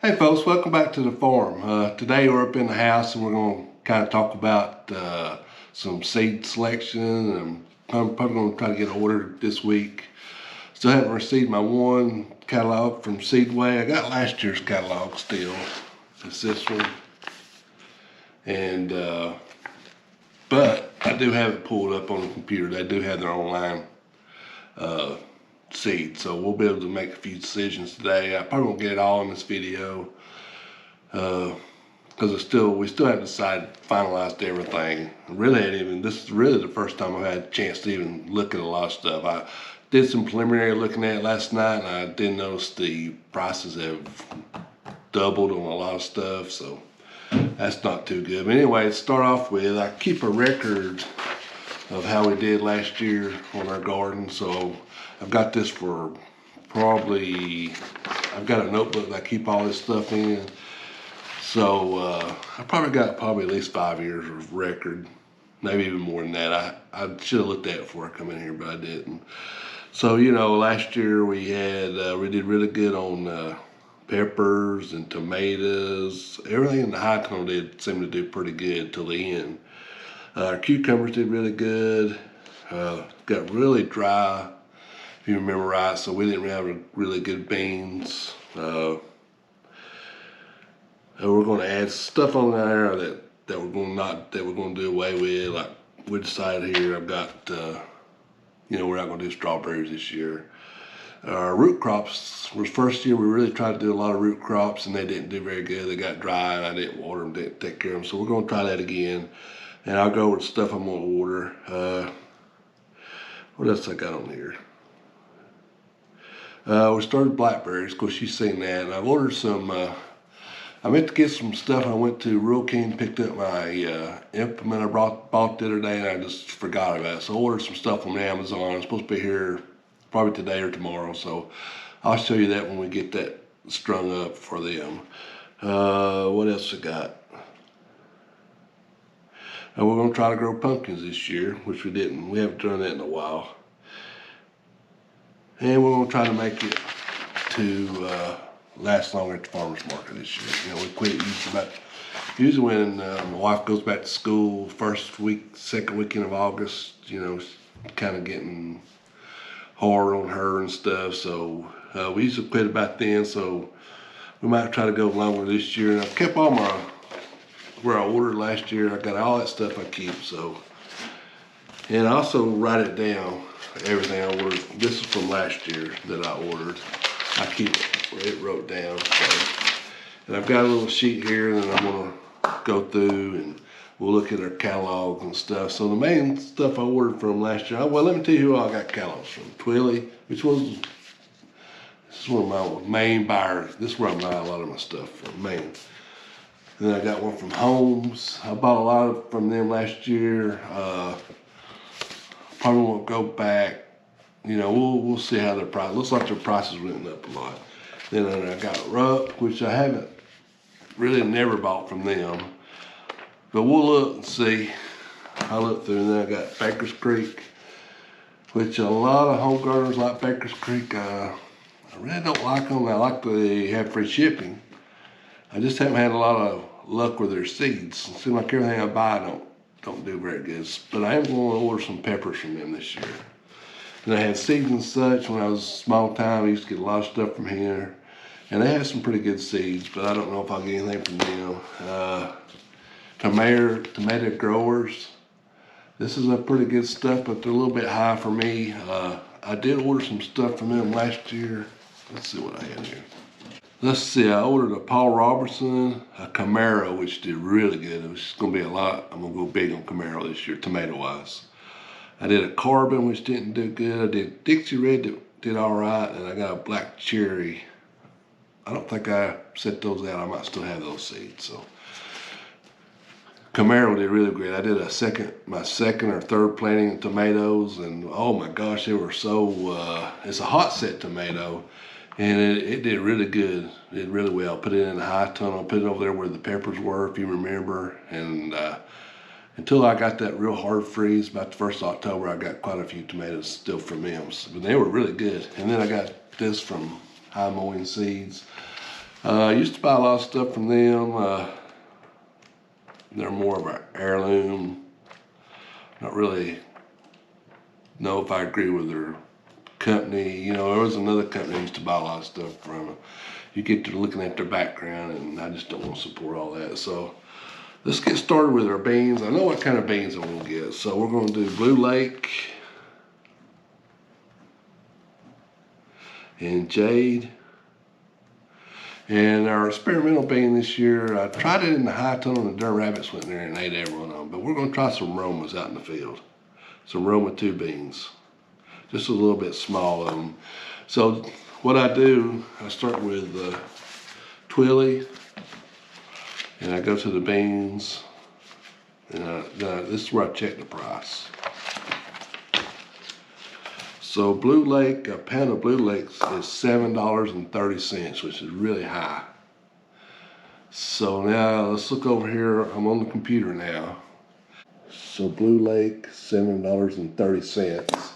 Hey folks, welcome back to the farm. Today we're up in the house and we're going to kind of talk about some seed selection, and I'm probably going to try to get ordered this week. Still haven't received my one catalog from Seedway. I got last year's catalog still. It's this one. And but I do have it pulled up on the computer. They do have their online seed, so we'll be able to make a few decisions today. I probably won't get it all in this video because we still haven't decided, finalized everything. This is really the first time I've had a chance to even look at a lot of stuff. I did some preliminary looking at it last night, and I did notice the prices have doubled on a lot of stuff, so that's not too good. But anyway, to start off with, I keep a record of how we did last year on our garden. So I've got this for I've got a notebook that I keep all this stuff in. So I probably got at least 5 years of record, maybe even more than that. I should have looked at it before I come in here, but I didn't. So, last year we did really good on peppers and tomatoes. Everything in the high tunnel seemed to do pretty good till the end. Our cucumbers did really good. Got really dry, if you remember right, so we didn't have really good beans. We're going to add stuff on there that we're going to do away with. Like we decided here, I've got we're not going to do strawberries this year. Our root crops was first year we really tried to do a lot of root crops, and they didn't do very good. They got dry, and I didn't water them, didn't take care of them. So we're going to try that again, and I'll go over the stuff I'm going to order. What else I got on here? We started blackberries. Of course, you've seen that. And I've ordered some. I meant to get some stuff. I went to Rural King, picked up my implement I bought the other day, and I just forgot about it. So I ordered some stuff on Amazon. It's supposed to be here probably today or tomorrow. So I'll show you that when we get that strung up for them. What else I got? We're going to try to grow pumpkins this year, which we didn't. We haven't done that in a while. And we're going to try to make it to last longer at the farmer's market this year. We quit usually when my wife goes back to school, second weekend of August, it's kind of getting hard on her and stuff. So we usually quit about then, so we might try to go longer this year. And I've kept all where I ordered last year. I got all that stuff I keep, so. And I also write it down, everything I ordered. This is from last year that I ordered. I keep it wrote down. So. And I've got a little sheet here that I'm gonna go through, and we'll look at our catalogs and stuff. So the main stuff I ordered from last year, well, let me tell you who I got catalogs from. Twilly, this is one of my main buyers. This is where I buy a lot of my stuff from, Maine. Then I got one from Homes. I bought a lot from them last year. Probably won't go back. We'll see how their price. Looks like their prices went up a lot. Then I got Rupp, which I haven't really never bought from them. But we'll look and see. I look through, and then I got Baker's Creek, which a lot of home gardeners like Baker's Creek. I really don't like them. I like they have free shipping. I just haven't had a lot of luck with their seeds. It seems like everything I buy don't do very good. But I am going to order some peppers from them this year. And I had seeds and such when I was small time. I used to get a lot of stuff from here. And they have some pretty good seeds, but I don't know if I'll get anything from them. Tomato growers. This is a pretty good stuff, but they're a little bit high for me. I did order some stuff from them last year. Let's see what I had here. Let's see, I ordered a Paul Robertson, a Camaro, which did really good. It was going to be a lot. I'm going to go big on Camaro this year, tomato-wise. I did a Carbon, which didn't do good. I did Dixie Red, that did all right, and I got a Black Cherry. I don't think I set those out. I might still have those seeds. So Camaro did really great. I did my second or third planting of tomatoes, and oh my gosh, they were so. It's a hot set tomato. And it did really good. It did really well. Put it in a high tunnel, put it over there where the peppers were, if you remember. And until I got that real hard freeze, about the 1st of October, I got quite a few tomatoes still from them. But they were really good. And then I got this from High Mowing Seeds. I used to buy a lot of stuff from them. They're more of an heirloom. Not really know if I agree with their company. You know, there was another company I used to buy a lot of stuff from. You get to looking at their background, and I just don't want to support all that. So let's get started with our beans. I know what kind of beans I want to get. So we're going to do Blue Lake and Jade. And our experimental bean this year, I tried it in the high tunnel and the darn rabbits went in there and ate every one of them. But we're going to try some Romas out in the field. Some Roma 2 beans. Just a little bit small of them. So what I do, I start with Twilly. And I go to the beans. And this is where I check the price. So Blue Lake, a pound of Blue Lakes is $7.30, which is really high. So now let's look over here. I'm on the computer now. So Blue Lake, $7.30.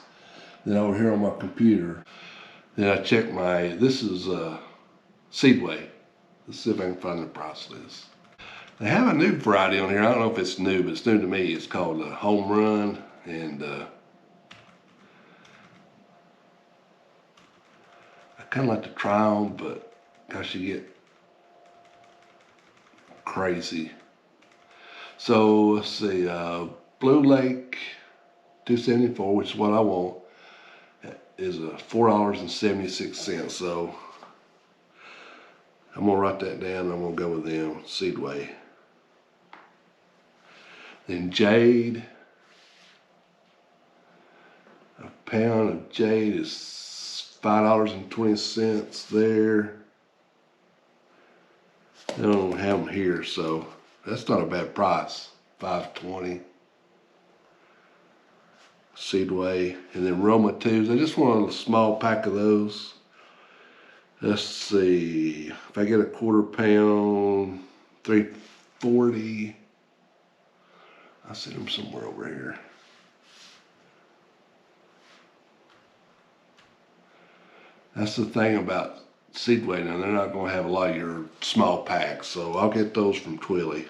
Then over here on my computer, then I check this is Seedway. Let's see if I can find the price list. They have a new variety on here. I don't know if it's new, but it's new to me. It's called Home Run, and I kind of like to try them, but gosh, you get crazy. So let's see, Blue Lake 274, which is what I want, is $4.76. So I'm gonna write that down. And I'm gonna go with them, Seedway. Then Jade, a pound of Jade is $5.20 there. They don't have them here, so that's not a bad price. $5.20. Seedway, and then Roma 2s. I just want a small pack of those. Let's see, if I get a quarter pound, $3.40. I see them somewhere over here. That's the thing about Seedway now, they're not going to have a lot of your small packs, so I'll get those from Twilly.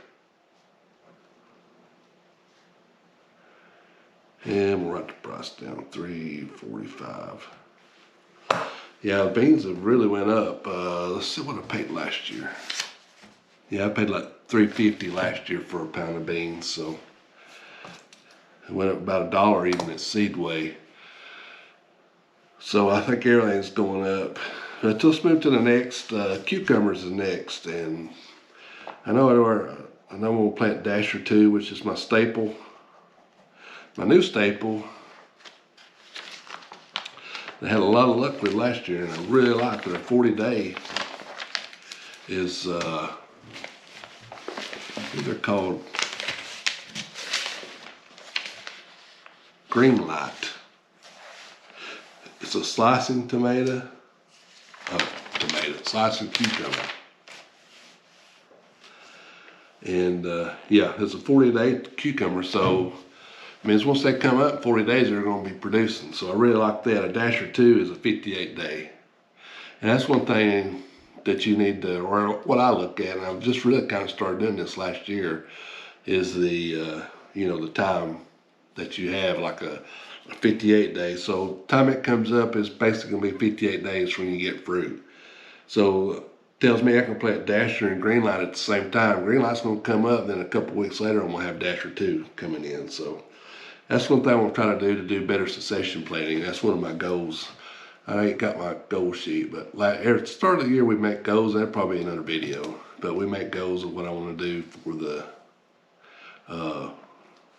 And we'll write the price down, $3.45. Yeah, the beans have really went up. Let's see what I paid last year. Yeah, I paid like $3.50 last year for a pound of beans, so it went up about $1 even at Seedway. So I think everything's going up. But let's move to the next. Cucumbers is next, and I know I'm gonna plant Dasher 2, which is my staple. My new staple, they had a lot of luck with last year, and I really liked it. A 40-day is, they're called Green Light. It's a slicing slicing cucumber. And yeah, it's a 40-day cucumber, so I mean, once they come up, 40 days, they're going to be producing. So I really like that. A Dasher 2 is a 58-day. And that's one thing that you need to, or what I look at, and I've just really kind of started doing this last year, is the, the time that you have, like a 58 days. So time it comes up is basically going to be 58 days when you get fruit. So tells me I can plant Dasher and Greenlight at the same time. Greenlight's going to come up, then a couple weeks later I'm going to have Dasher 2 coming in. So that's one thing I'm going to try to do better succession planting. That's one of my goals. I ain't got my goal sheet, but at the start of the year we make goals. That'd probably be another video. But we make goals of what I want to do for the,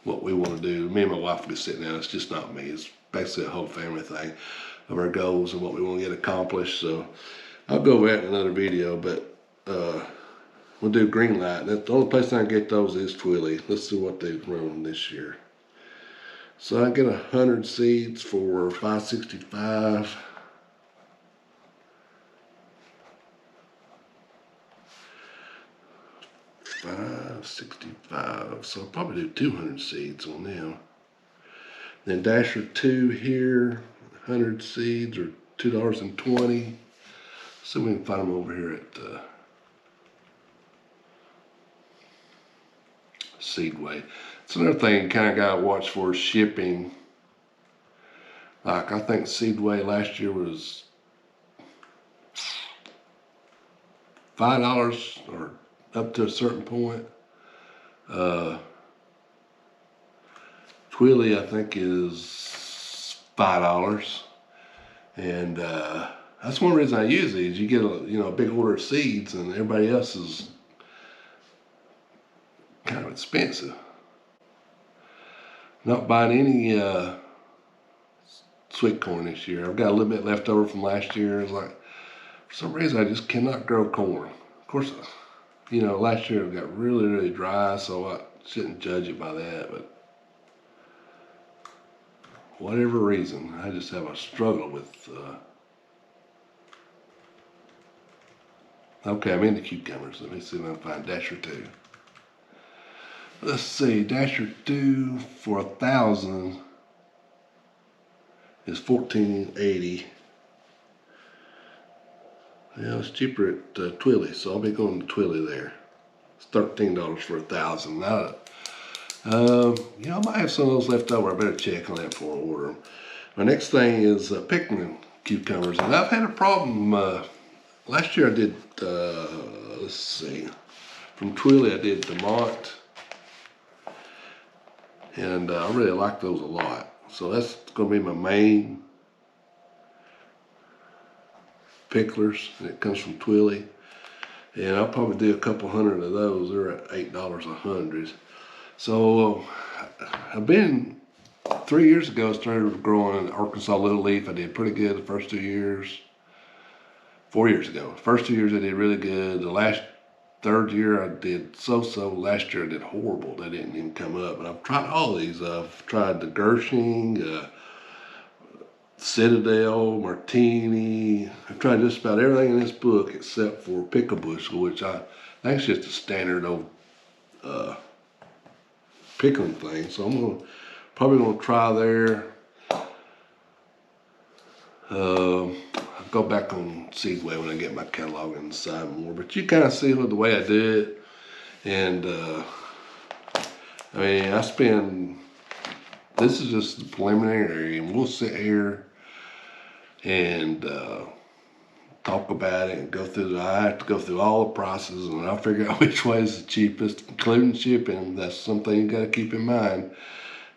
what we want to do. Me and my wife will be sitting down. It's just not me. It's basically a whole family thing of our goals and what we want to get accomplished. So I'll go over that in another video, but we'll do Greenlight. The only place I can get those is Twilly. Let's see what they've run this year. So I get 100 seeds for $5.65. $5.65. So I'll probably do 200 seeds on them. Then Dasher 2 here, 100 seeds or $2.20. So we can find them over here at seedway. It's another thing you kind of got to watch for shipping. Like, I think seedway last year was $5 or up to a certain point. Twilly, I think, is $5. And that's one reason I use these. You get a big order of seeds, and everybody else is kind of expensive. Not buying any sweet corn this year. I've got a little bit left over from last year. It's like, for some reason, I just cannot grow corn. Of course, last year it got really, really dry, so I shouldn't judge it by that. But whatever reason, I just have a struggle with. Okay, I'm into cucumbers. Let me see if I can find Dasher 2. Let's see, Dasher 2 for 1,000 is $14.80. Yeah, it's cheaper at Twilly, so I'll be going to Twilly there. It's $13 for 1,000. Now, I might have some of those left over. I better check on that before I order them. My next thing is picking cucumbers, and I've had a problem. Last year I did, let's see, from Twilly I did Demont, and I really like those a lot. So that's going to be my main picklers, and it comes from Twilly. And I'll probably do a couple hundred of those. They're at $8 a hundred. So I've been, 3 years ago I started growing Arkansas Little Leaf. I did pretty good the first 2 years. 4 years ago. First 2 years I did really good. The third year I did so-so. Last year I did horrible. They didn't even come up. And I've tried all these. I've tried the Gershing, Citadel, Martini. I've tried just about everything in this book except for Pickle Bushel, which I think is just a standard old pickling thing. So I'm probably gonna try there. I'll go back on Seedway when I get my catalog inside more. But you kind of see the way I do it. And this is just the preliminary, and we'll sit here and talk about it and I have to go through all the processes, and I'll figure out which way is the cheapest, including shipping. That's something you got to keep in mind.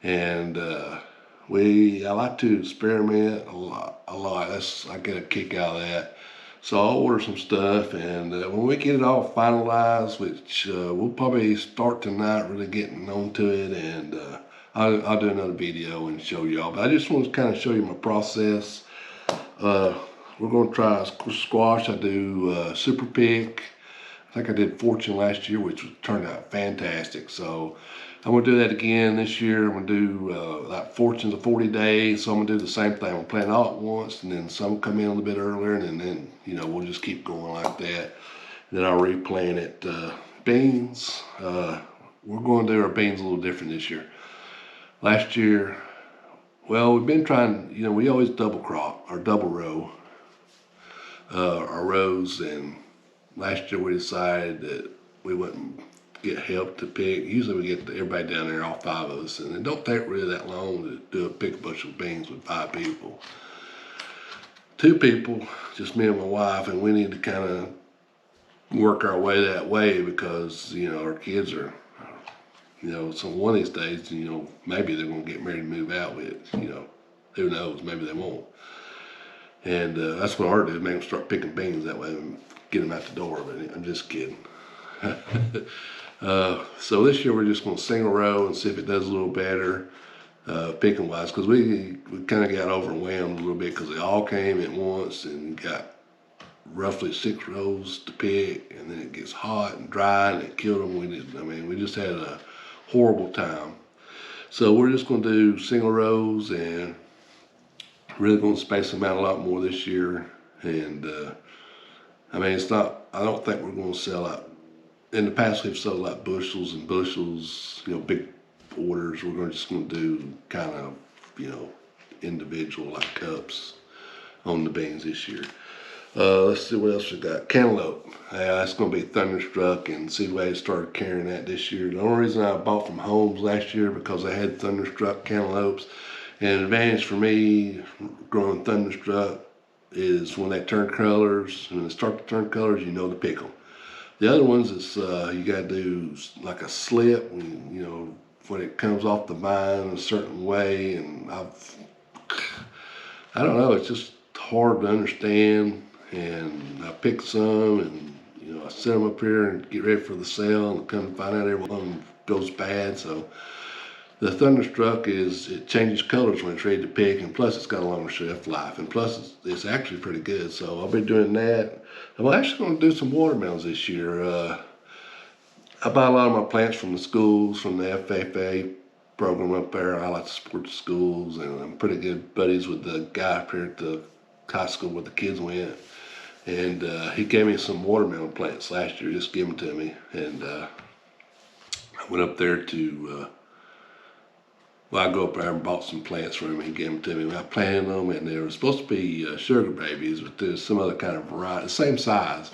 And I like to experiment a lot. I get a kick out of that. So I'll order some stuff, and when we get it all finalized, which we'll probably start tonight, really getting onto it, and I'll do another video and show y'all. But I just want to kind of show you my process. We're going to try squash. I do Super Pick. I think I did Fortune last year, which turned out fantastic. So I'm going to do that again this year. I'm going to do like Fortunes of 40 days. So I'm going to do the same thing. I'm planting all at once, and then some come in a little bit earlier, and then we'll just keep going like that. And then I'll replant it. Beans. We're going to do our beans a little different this year. Last year, well, we've been trying, we always double crop or double row our rows, and last year we decided that we wouldn't get help to pick. Usually we get everybody down there, all 5 of us, and it don't take really that long to do a pick bushel of beans with 5 people. 2 people, just me and my wife, and we need to kind of work our way that way because, our kids are, so one of these days, maybe they're going to get married and move out with, who knows, maybe they won't. And that's what I ought to do, make them start picking beans that way and get them out the door, but I'm just kidding. So this year we're just going to single row and see if it does a little better picking wise, because we kind of got overwhelmed a little bit because they all came at once and got roughly 6 rows to pick, and then it gets hot and dry and it killed them. We just had a horrible time. So we're just going to do single rows and really going to space them out a lot more this year. And I don't think we're going to sell out. In the past we've sold out bushels and bushels, big orders. We're just going to do kind of, individual like cups on the beans this year. Let's see what else we got. Cantaloupe. That's going to be Thunderstruck, and Seedway started carrying that this year. The only reason I bought from Homes last year because I had Thunderstruck cantaloupes. And an advantage for me growing Thunderstruck is when they turn colors, and when they start to turn colors, you know to pick them. The other ones is you got to do like a slip, when it comes off the vine a certain way, and I don't know, it's just hard to understand. And I picked some, and I set them up here and get ready for the sale, and come to find out every one goes bad. So the Thunderstruck it changes colors when it's ready to pick, and plus it's got a longer shelf life, and plus it's actually pretty good. So I'll be doing that. I'm actually going to do some watermelons this year. I buy a lot of my plants from the schools, from the FFA program up there. I like to support the schools, and I'm pretty good buddies with the guy up here at the high school where the kids went. And he gave me some watermelon plants last year, just give them to me. And I went up there to, I go up there and bought some plants from him. He gave them to me. I planted them, and they were supposed to be sugar babies, but there's some other kind of variety, same size.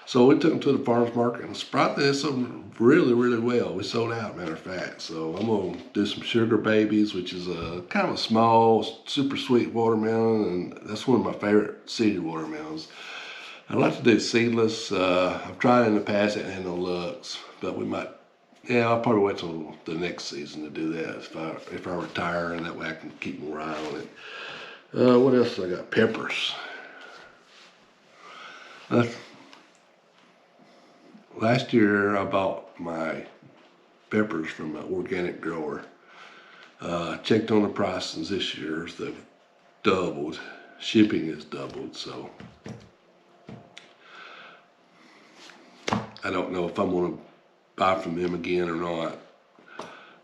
So we took them to the farmers market, and surprisingly, they sold really, really well. We sold out, matter of fact. So I'm gonna do some sugar babies, which is a kind of a small, super sweet watermelon, and that's one of my favorite seeded watermelons. I'd like to do seedless. I've tried in the past, it had no lucks, but we might. Yeah, I'll probably wait till the next season to do that if I retire, and that way I can keep more eye on it. What else I got? Peppers. Last year I bought my peppers from an organic grower. Checked on the prices this year. They've doubled. Shipping has doubled, so I don't know if I'm going to buy from them again or not.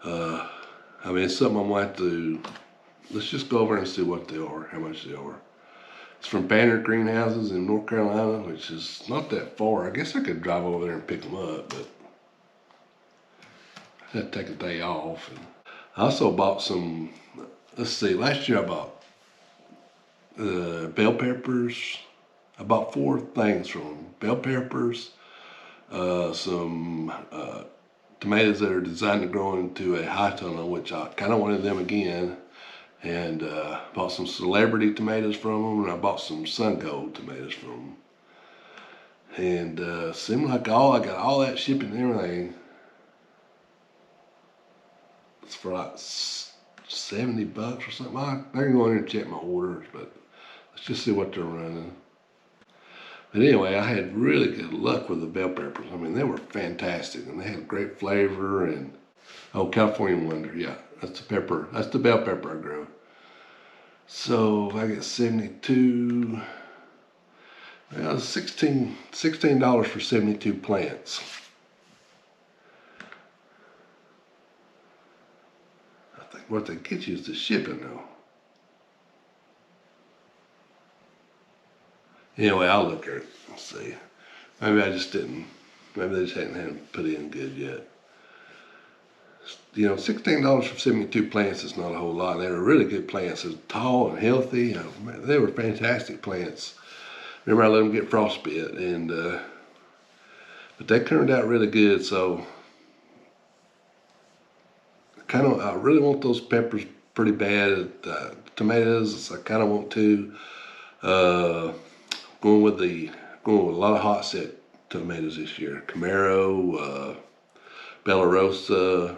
I mean, it's something I'm going to have to, let's just go over and see what they are, how much they are. It's from Banner Greenhouses in North Carolina, which is not that far. I guess I could drive over there and pick them up, but I had to take a day off. And I also bought some, let's see, last year I bought bell peppers. I bought 4 things from them. Bell peppers, some tomatoes that are designed to grow into a high tunnel, which I kind of wanted them again. And bought some celebrity tomatoes from them, and I bought some sun gold tomatoes from them. And seemed like I got all that shipping and everything. It's for like $70 or something. I can go in and check my orders, but let's just see what they're running. But anyway, I had really good luck with the bell peppers. I mean, they were fantastic, and they had great flavor. And California Wonder, yeah, that's the pepper. That's the bell pepper I grow. So if I get 72, well, $16 for 72 plants. I think what they get you is the shipping though. Anyway, I'll look at it and see. Maybe I just didn't, maybe they just hadn't put in good yet. $16 for 72 plants is not a whole lot. They were really good plants. They were tall and healthy. They were fantastic plants. Remember, I let them get frostbite, and but they turned out really good. So, I really want those peppers pretty bad. Tomatoes, I kind of want to. Going with a lot of hot set tomatoes this year. Camaro, Bellarosa.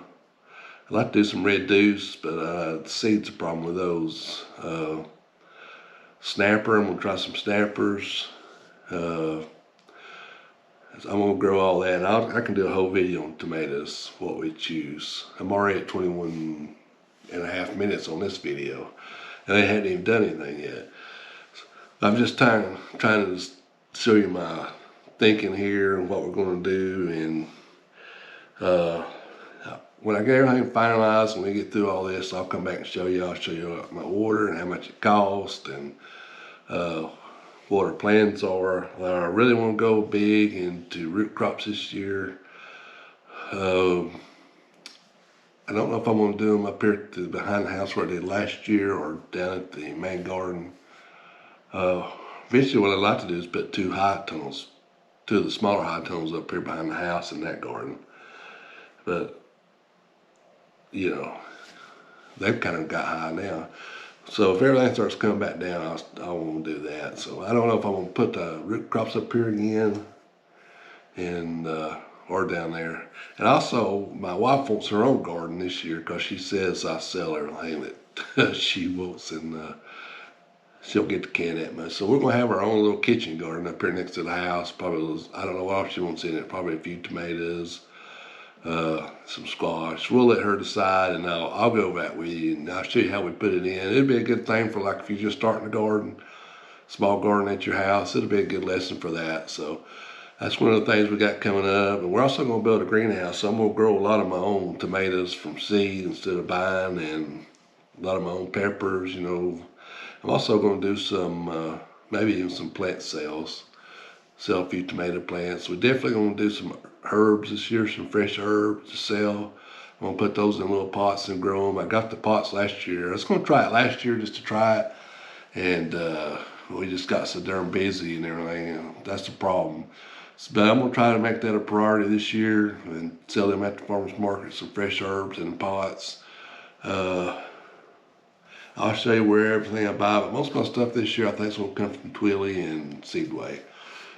I'd like to do some Red Deuce, but the seed's a problem with those. Snapper, I'm gonna try some snappers. I'm gonna grow all that, and I can do a whole video on tomatoes, what we choose. I'm already at 21.5 minutes on this video, and they hadn't even done anything yet. I'm just trying to show you my thinking here and what we're gonna do, and when I get everything finalized and we get through all this, I'll come back and show you. I'll show you my order and how much it cost, and what our plans are. I really want to go big into root crops this year. I don't know if I'm going to do them up here behind the house where I did last year, or down at the main garden. Eventually what I'd like to do is put two of the smaller high tunnels up here behind the house in that garden. But, you know, they've kind of got high now. So if everything starts coming back down, I want to do that. So I don't know if I'm going to put the root crops up here again and or down there. And also, my wife wants her own garden this year because she says I sell everything that she wants, and she don't get to can that much. So we're going to have our own little kitchen garden up here next to the house. Probably, I don't know what else she wants in it. Probably a few tomatoes, some squash. We'll let her decide, and I'll go back with you, and I'll show you how we put it in. It'd be a good thing for like if you're just starting a garden, small garden at your house. It'll be a good lesson for that. So that's one of the things we got coming up. And we're also going to build a greenhouse. So I'm going to grow a lot of my own tomatoes from seed instead of buying, and a lot of my own peppers, you know. I'm also going to do some, maybe even some plant sales. Sell a few tomato plants. We're definitely going to do some herbs this year, some fresh herbs to sell. I'm going to put those in little pots and grow them. I got the pots last year. I was going to try it last year just to try it. And we just got so darn busy and everything. And that's the problem. But I'm going to try to make that a priority this year and sell them at the farmer's market, some fresh herbs in pots. I'll show you where everything I buy, but most of my stuff this year I think is going to come from Twilly and Seedway,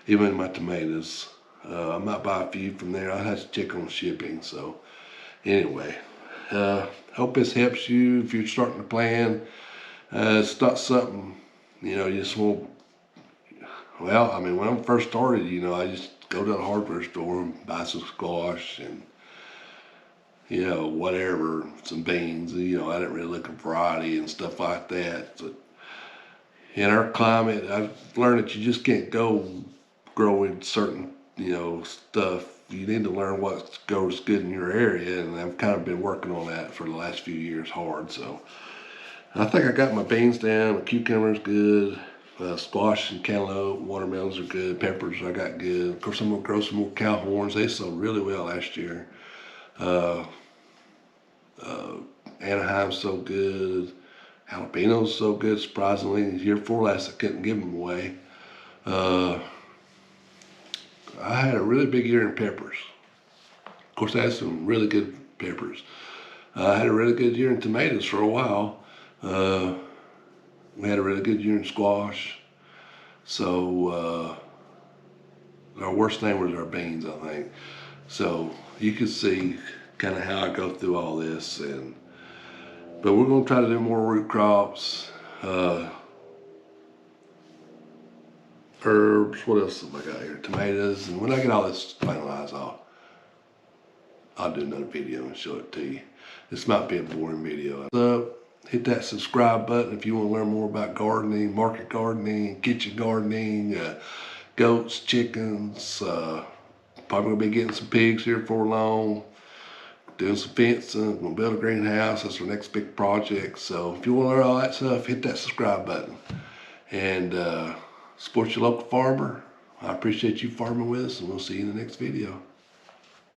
even my tomatoes. I might buy a few from there. I have to check on shipping. So anyway, hope this helps you if you're starting to plan. It's not something, you know, you just won't. Well, I mean, when I first started, you know, I just go to the hardware store and buy some squash and, you know, whatever, some beans. You know, I didn't really look at variety and stuff like that. But in our climate, I've learned that you just can't go growing certain, you know, stuff. You need to learn what goes good in your area, and I've kind of been working on that for the last few years hard. So I think I got my beans down. My cucumbers good. Squash and cantaloupe, watermelons are good. Peppers I got good. Of course, I'm gonna grow some more cow horns. They sold really well last year. Anaheim's so good. Jalapenos so good, surprisingly. The year before last, I couldn't give them away. I had a really big year in peppers. Of course, I had some really good peppers. I had a really good year in tomatoes for a while. We had a really good year in squash. So our worst thing was our beans, I think. So you can see kind of how I go through all this, but we're going to try to do more root crops, herbs. What else have I got here? Tomatoes. And when I get all this finalized, I'll do another video and show it to you. This might be a boring video. So hit that subscribe button if you want to learn more about gardening, market gardening, kitchen gardening, goats, chickens. Probably gonna be getting some pigs here before long. Doing some fencing, gonna build a greenhouse. That's our next big project. So if you want to learn all that stuff, hit that subscribe button and support your local farmer. I appreciate you farming with us, and we'll see you in the next video.